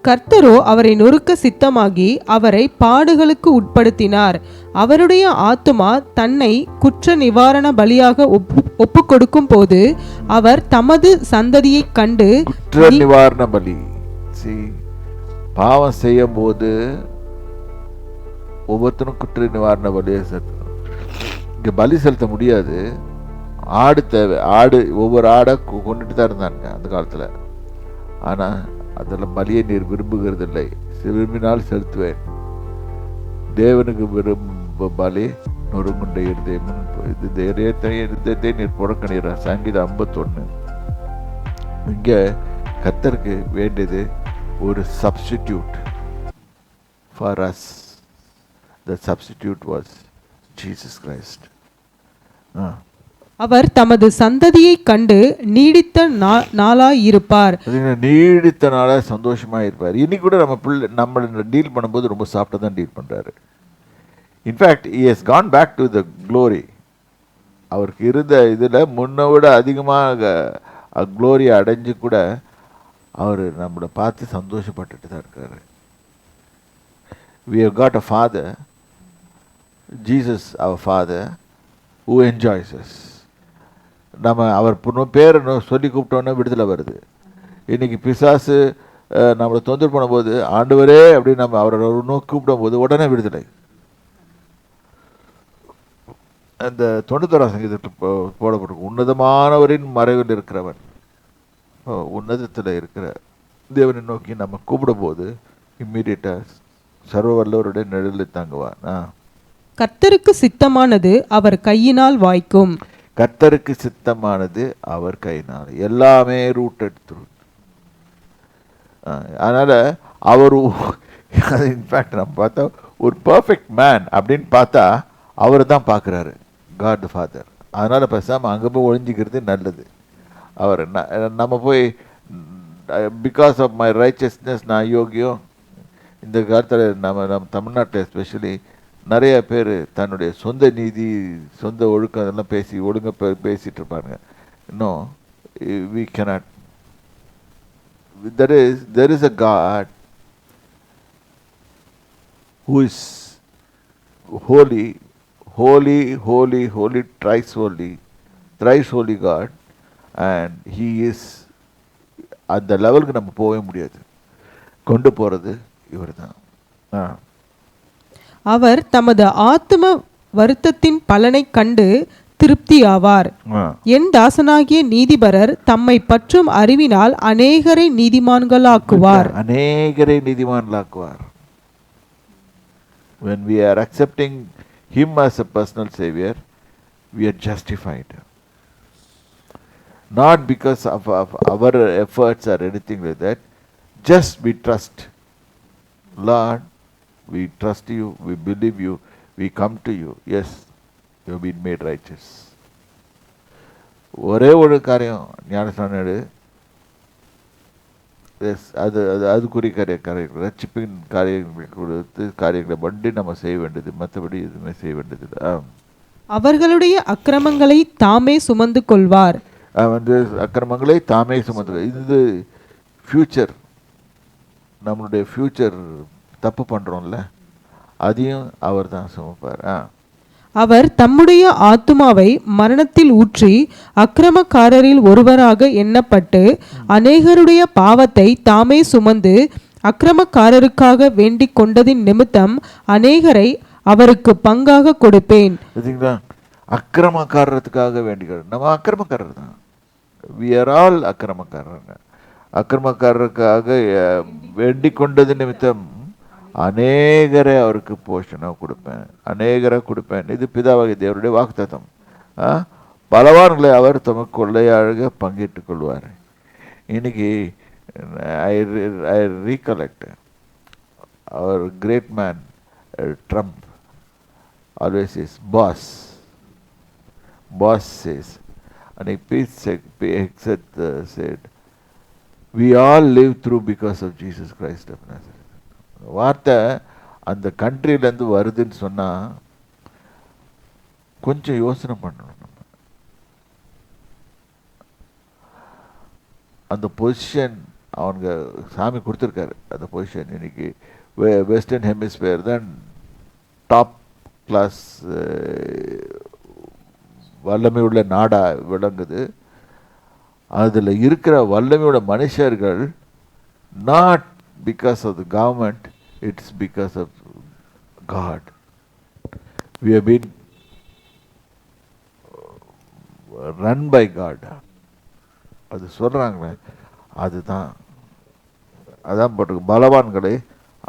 கர்த்தரோ அவரை நொறுக்க சித்தமாகி அவரை பாடுகளுக்கு உட்படுத்தினார். அவருடைய ஆத்துமா தன்னை குற்ற நிவாரண பலியாக ஒப்பு கொடுக்கும் போது அவர் தமது சந்ததியை கண்டு குற்ற நிவாரண பலி. பாவம் செய்யும் போது ஒவ்வொருத்தரும் குற்ற நிவாரண பலியை செலுத்தணும். இங்க பலி செலுத்த முடியாது. ஆடு தேவை. ஆடு ஒவ்வொரு ஆடை கொண்டுட்டு தான் இருந்தாங்க அந்த காலத்துல. ஆனா அதில் பலியை நீர் விரும்புகிறது இல்லை, விரும்பினால் செலுத்துவேன். தேவனுக்கு விரும்ப பலி நொறுங்குண்ட இருதயத்தை நீர் புறக்கணிற. சங்கீதம் 51. இங்க கர்த்தருக்கு வேண்டியது ஒரு substitute for us. The substitute was Jesus Christ. அவர் தமது சந்ததியை கண்டு நீடித்த நாளாய் இருப்பார். நீடித்த நாளாக சந்தோஷமா இருப்பார். இன்னைக்கு கூட நம்ம டீல் பண்ணும்போது ரொம்ப சாஃப்டா தான் டீல் பண்றாரு. In fact he has gone back to the glory. அவருக்கு இருந்த இதுல முன்ன விட அதிகமாக க்ளோரி அடைஞ்சு கூட அவர் நம்மளை பார்த்து சந்தோஷப்பட்டுட்டு தான் இருக்காரு. We have got a father, Jesus our father, who enjoys us. நம்ம அவர் பேரை சொல்லி கூப்பிட்டோன்னே விடுதலை வருது. இன்னைக்கு பிசாசு நம்மளை தொந்தரவு பண்ணும்போது ஆண்டவரே அப்படின்னு நம்ம அவரை நோக்கி கூப்பிடும் போது உடனே விடுதலை. அந்த 91 சங்கீதத்தில் போடப்பட்டிருக்கும், உன்னதமானவரின் மறைவில் இருக்கிறவன், உன்னதத்தில் இருக்கிற தேவனை நோக்கி நம்ம கூப்பிடும் போது இம்மீடியட்டா சர்வ வல்லவருடைய நிழலில் தாங்குவான். கர்த்தருக்கு சித்தமானது அவர் கையினால் வாய்க்கும். கர்த்தருக்கு சித்தமானது அவர் கையினால். எல்லாமே ரூட்டட் த்ரூ. அதனால அவர் இன்ஃபேக்ட் நம்ம பார்த்தா ஒரு பர்ஃபெக்ட் மேன் அப்படின்னு பார்த்தா அவர் தான் பார்க்குறாரு, காட் ஃபாதர். அதனால பேசாமல் அங்கே போய் ஒழிஞ்சிக்கிறது நல்லது. அவர் நம்ம போய் பிகாஸ் ஆஃப் மை ரைச்சஸ்னஸ் நான் யோகியம். இந்த காலத்தில் நம்ம தமிழ்நாட்டில் எஸ்பெஷலி நிறைய பேர் தன்னுடைய சொந்த நீதி, சொந்த ஒழுக்கம் அதெல்லாம் ஒழுங்காக பேசிகிட்டு இருப்பாங்க. இன்னும் we cannot. There is a God who is holy, holy, holy, holy, thrice holy God, and he is அந்த லெவலுக்கு நம்ம போகவே முடியாது. கொண்டு போகிறது இவர் தான். அவர் தமது ஆத்தும வருத்தத்தின் பலனை கண்டு திருப்தி ஆவார். என் தாசனாகிய நீதிபரர் தம்மை பற்றும் அறிவினால் அநேகரை நீதிமான்களாக்குவார். When we are accepting him as a personal savior, we are justified. Not because of our efforts or anything like that. Just we trust. Lord, we trust you, we believe you, we come to you. Yes, you have been made righteous. ஒரே ஒரு காரியம் ஞானஸ்நானம் எடு. அதுக்குரிய காரியங்கள் ரட்சிப்பின் காரியங்களை கொடுத்து காரியங்களை வண்டி நம்ம செய்ய வேண்டியது, மற்றபடி எதுவுமே செய்ய வேண்டியது. அவர்களுடைய அக்கிரமங்களை தாமே சுமந்து கொள்வார். அக்கிரமங்களை தாமே சுமந்து. இது ஃபியூச்சர், நம்மளுடைய ஃபியூச்சர் தப்பு பண்றோம்ல, அதையும் அவர் தான் சுமப்பார். அவர் தம்முடைய ஆத்துமாவை மரணத்தில் ஊற்றி அக்கிரமக்காரரில் ஒருவராக எண்ணப்பட்டு அநேகருடைய பாவத்தை தாமே சுமந்து அக்கிரமக்காரருக்காக வேண்டிக் கொண்டதின் நிமித்தம் அநேகரை அவருக்கு பங்காக கொடுப்பேன். அக்கிரமக்காரருக்காக வேண்டிக், நம்ம அக்கிரமக்காரர் தான். we are all அக்கிரமக்காரங்க. அக்கிரமக்காரருக்காக வேண்டிக் கொண்டது நிமித்தம் அநேகரை அவருக்கு போஷணம் கொடுப்பேன், அநேகரை கொடுப்பேன். இது பிதாவாகிய தேவருடைய வாக்குத்தத்தம். பலவான்களை அவர் தமக்கு கொள்ளையாக பங்கிட்டுக் கொள்வார். இன்னைக்கு ஐ ரீகலெக்ட் அவர் great man Trump always says boss says, and Pete said we all live through because of Jesus Christ of Nazareth. வார்த்தை அந்த கண்ட்ரிலேருந்து வருதுன்னு சொன்னால் கொஞ்சம் யோசனை பண்ணணும். நம்ம அந்த பொசிஷன் அவனுங்க சாமி கொடுத்துருக்காரு அந்த பொசிஷன். இன்னைக்கு வெஸ்டர்ன் ஹெமிஸ்பியர் தான் டாப் கிளாஸ் வல்லமை உள்ள நாடாக விளங்குது. அதில் இருக்கிற வல்லமையோட மனுஷர்கள் not because of the government, it's because of God. We have been run by God. அது சொல்கிறாங்களே, அதுதான் அதான் போட்டு பலவான்களை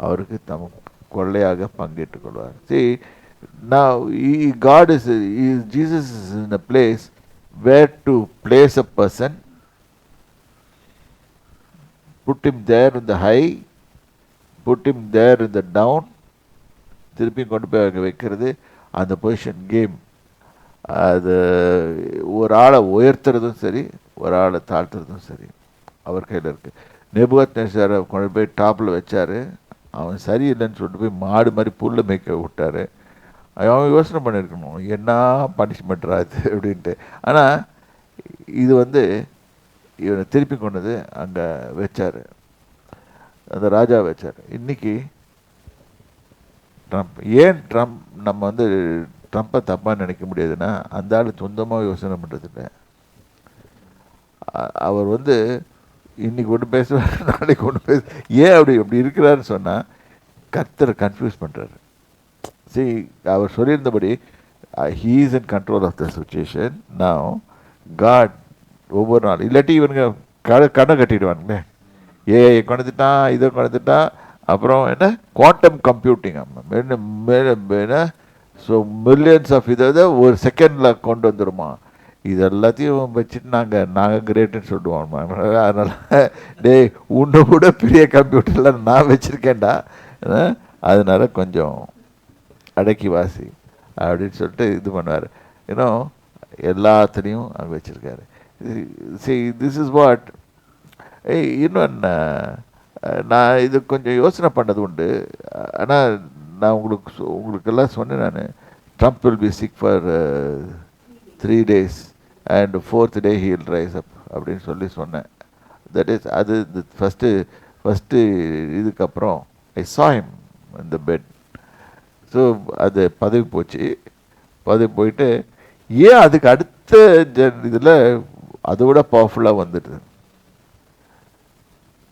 அவருக்கு தம் கொள்ளையாக பங்கேற்றுக் கொள்வார். See, now God is Jesus is in a place where to place a person, put him there in the high, put him there in the down, திருப்பி கொண்டு போய் அங்கே வைக்கிறது. அந்த பொசிஷன் கேம். அது ஒரு ஆளை உயர்த்துறதும் சரி, ஒரு ஆளை தாழ்த்துறதும் சரி அவர் கையில் இருக்குது. நேபுகாத்நேச்சாரை கொண்டு போய் டாப்பில் வச்சார். அவன் சரியில்லைன்னு சொல்லிட்டு போய் மாடு மாதிரி புல்லை மேய்க்க விட்டார். அவன் யோசனை பண்ணியிருக்கணும், என்ன பனிஷ்மெண்ட்ரா இது அப்படின்ட்டு. ஆனால் இது இவனை திருப்பி கொண்டது அங்கே வச்சார், அந்த ராஜா வச்சார். இன்றைக்கி ட்ரம்ப், ஏன் ட்ரம்ப் நம்ம ட்ரம்ப்பை தப்பாக நினைக்க முடியாதுன்னா, அந்த ஆள் சொந்தமாக யோசனை பண்ணுறதில்ல. அவர் இன்னைக்கு ஒன்று பேசுவார், நாளைக்கு ஒன்று ஏன் அப்படி இருக்கிறாருன்னு சொன்னால் கர்த்தரை கன்ஃபியூஸ் பண்ணுறாரு. சரி, அவர் சொல்லியிருந்தபடி he is in control of the situation. Now God ஒவ்வொரு நாள் இல்லாட்டி இவனுங்க கடை கட்டிடுவானுங்களே, ஏஐ கொண்டுட்டான், இதை கொண்டுட்டான், அப்புறம் என்ன குவாண்டம் கம்ப்யூட்டிங், என்ன ஸோ மில்லியன்ஸ் ஆஃப் இதை ஒரு செகண்டில் கொண்டு வந்துடுமா. இது எல்லாத்தையும் வச்சுட்டு நாங்கள் கிரேட்டுன்னு சொல்லுவோம். அதனால் டேய், உன்னை கூட பெரிய கம்ப்யூட்டரில் நான் வச்சுருக்கேன்டா, அதனால் கொஞ்சம் அடக்கி வாசி அப்படின்னு சொல்லிட்டு இது பண்ணுவார். இன்னும் எல்லாத்துலேயும் அங்கே வச்சுருக்காரு. See, this is what இன்னொன்று நான் இது கொஞ்சம் யோசனை பண்ணது உண்டு. ஆனால் நான் உங்களுக்கெல்லாம் சொன்னேன், நான் Trump will be sick for 3 days and 4th day he will rise up அப்படின்னு சொன்னேன். தட் இஸ் அது ஃபஸ்ட்டு இதுக்கப்புறம் ஐ saw him in the bed. So அது பதவி போச்சு. பதவி போயிட்டு ஏன் அதுக்கு அடுத்த இதில் அதை விட பவர்ஃபுல்லாக வந்துடுது.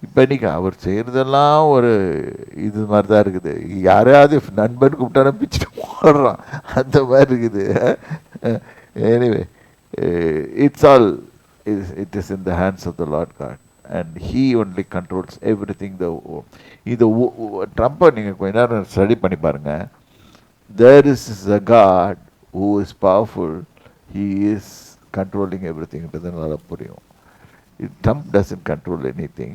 இப்போ இன்றைக்கி அவர் செய்கிறதெல்லாம் ஒரு இது மாதிரி தான் இருக்குது. யாரையாவது நண்பன் கூப்பிட்டாலும் பிச்சுட்டு போடுறான், அந்த மாதிரி இருக்குது. Anyway, it's all it is in the hands of the Lord God and he only controls everything. இது ட்ரம்ப்பை நீங்கள் கொஞ்ச நேரம் ஸ்டடி பண்ணி பாருங்கள். There is a God who is powerful. He is controlling everything. இதனால புரியும். Trump doesn't control anything.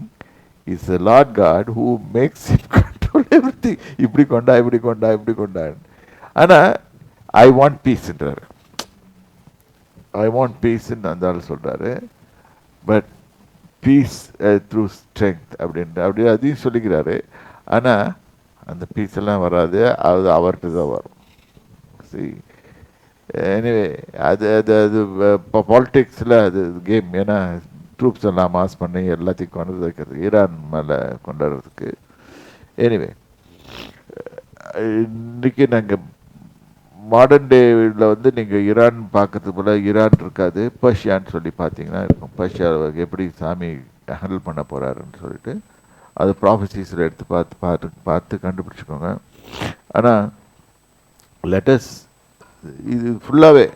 It's the Lord God who makes him control everything. இப்படி கொண்டா. ஆனால் I want peace என்றார். I want peace ன்னு அந்த ஆள் சொல்கிறாரு. பட் பீஸ் த்ரூ ஸ்ட்ரென்த் அப்படி அதையும் சொல்லிக்கிறாரு. ஆனால் அந்த பீஸ் எல்லாம் வராது, அது அவர்கிட்ட தான் வரும். சரி, எனிவே அது இப்போ பாலிட்டிக்ஸில் அது கேம். ஏன்னா ட்ரூப்ஸ் எல்லாம் மாஸ் பண்ணி எல்லாத்தையும் கொண்டு வைக்கிறது, ஈரான் மேலே கொண்டாடுறதுக்கு. எனிவே, இன்றைக்கி நாங்கள் மாடர்ன் டேவில் நீங்கள் ஈரான் பார்க்கறது போல் ஈரான் இருக்காது, பர்ஷியான்னு சொல்லி பார்த்தீங்கன்னா இருக்கும். பர்ஷியா எப்படி சாமி ஹேண்டில் பண்ண போகிறாருன்னு சொல்லிட்டு அது ப்ராஃபஸிஸில் எடுத்து பார்த்து கண்டுபிடிச்சிக்கோங்க. ஆனால் லெட்டஸ் இது ஃபுல்லாகவே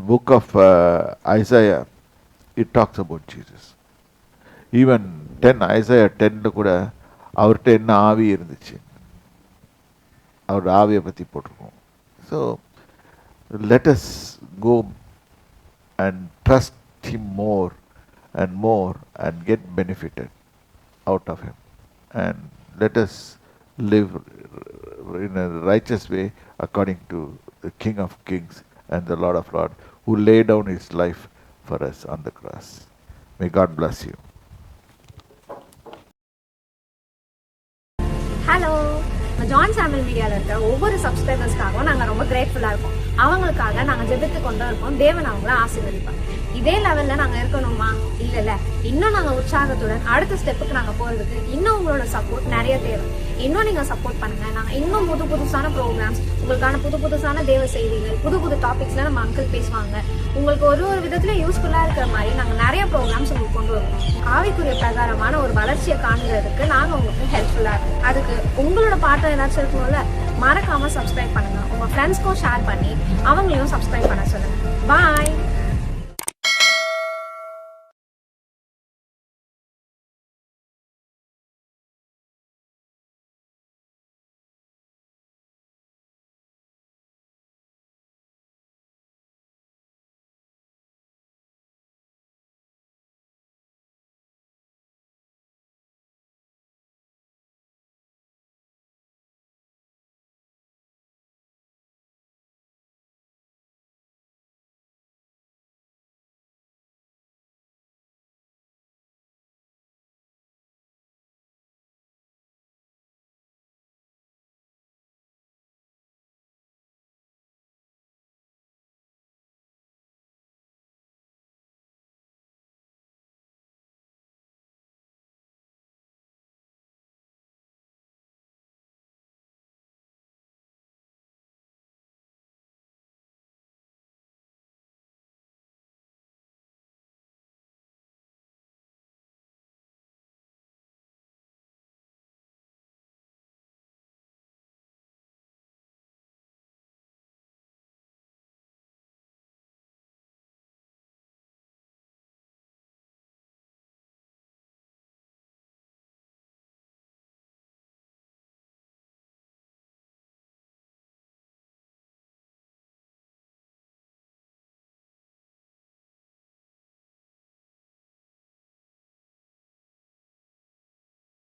book of Isaiah it talks about Jesus. Even Isaiah 10 கூட அவர்கிட்ட என்ன ஆவி இருந்துச்சு, அவரோட ஆவியை பற்றி போட்டிருக்கோம். So let's go and trust him more and get benefited out of him, and let us live in a righteous way according to the King of Kings and the Lord of Lords, who laid down his life for us on the cross. May God bless you. Hello, John Samuel மீடியாவில் இருக்கிற ஒவ்வொரு சப்ஸ்கிரைபர்ஸ்க்காகவும் நாங்கள் ரொம்ப கிரேட்ஃபுல்லாக இருக்கோம். அவங்களுக்காக நாங்கள் ஜெபித்து கொண்டு இருக்கோம். தேவன் அவங்கள ஆசீர்வதிப்பாங்க. இதே லெவல்ல நாங்க இருக்கணுமா? இல்ல, இன்னும் நாங்க உற்சாகத்துடன் அடுத்த ஸ்டெப்புக்கு நாங்க போறதுக்கு இன்னும் உங்களோட சப்போர்ட் நிறைய தேவை. இன்னும் நீங்க சப்போர்ட் பண்ணுங்க. நாங்க இன்னும் புதுசான ப்ரோக்ராம்ஸ், உங்களுக்கான புதுசான தேவ செய்திகள், புது டாபிக்ஸ்ல நம்ம அங்கிள் பேசுவாங்க. உங்களுக்கு ஒரு விதத்துல யூஸ்ஃபுல்லா இருக்கிற மாதிரி நாங்க நிறைய ப்ரோக்ராம்ஸ் உங்களுக்கு கொண்டு வருவோம். ஆவிக்குரிய பிரகாரமான ஒரு வளர்ச்சியை காண்கிறதுக்கு நாங்க உங்களுக்கு ஹெல்ப்ஃபுல்லா இருக்கும். அதுக்கு உங்களோட பாட்டம் ஏதாச்சும் இருக்கும்ல, மறக்காம சப்ஸ்கிரைப் பண்ணுங்க. உங்க ஃப்ரெண்ட்ஸ்க்கும் ஷேர் பண்ணி அவங்களையும் சப்ஸ்கிரைப் பண்ண சொல்லுங்க. பாய்.